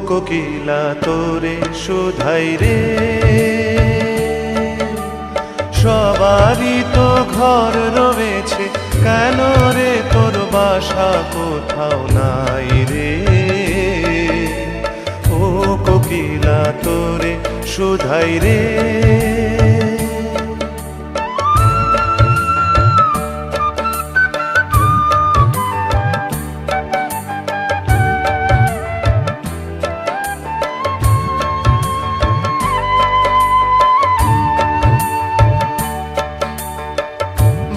কোকিলা তোরে শুধাই রে, সবারই তো ঘর রয়েছে, কেন রে তোর বাসা কোথাও নাই রে। ও কোকিলা তোরে শুধাই রে।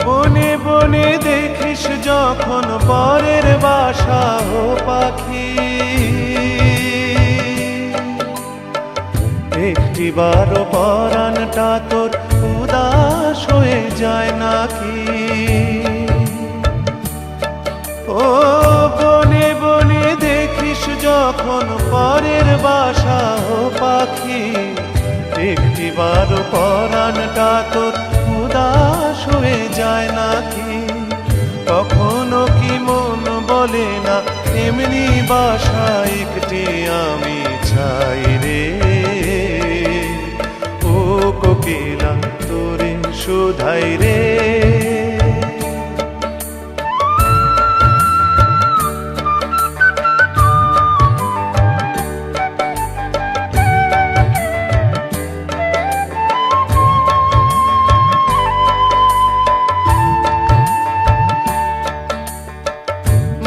বনে বনে দেখিস যখন পরের বাসা ও পাখি, একটিবারও পরাণটা তোর উদাস হয়ে যায় নাকি। ও বনে বনে দেখিস যখন পরের বাসা ও পাখি, একটিবারও পরাণটা তোর উদাস হয়ে যায় নাকি। কখনো কি মন বলে না এমনি বাসা একটি আমি চাই রে। ও কোকিলা তোরে শুধাই রে।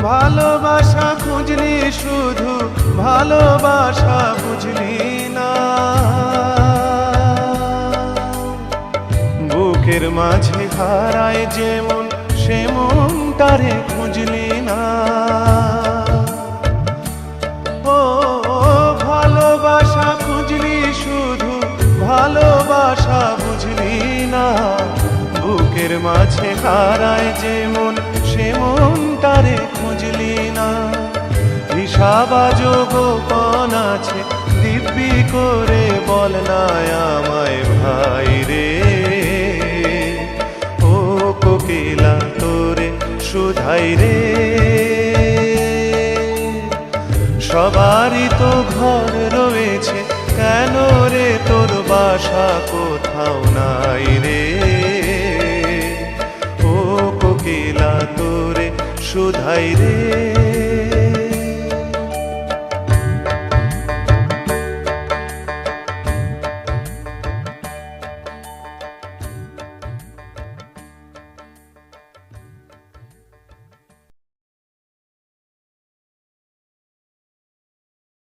ভালোবাসা খুঁজলি শুধু ভালোবাসা বুঝলি না, বুকের মাঝে হারায় যেমন সেমন তারে খুঁজলি না। ও ভালোবাসা খুঁজলি শুধু ভালোবাসা বুঝলি না, বুকের মাঝে হারায় যেমন সেমন তারে খুঁজলি না। হিসাবাজ গোপন আছে দিব্যি করে বল না আমায় ভাই রে। ও কোকিলা তোরে শুধাই রে। সবারই তো ঘর রয়েছে, কেন রে তোর বাসা কোথাও নাই রে। ও কোকিলা তোরে শুধাই রে।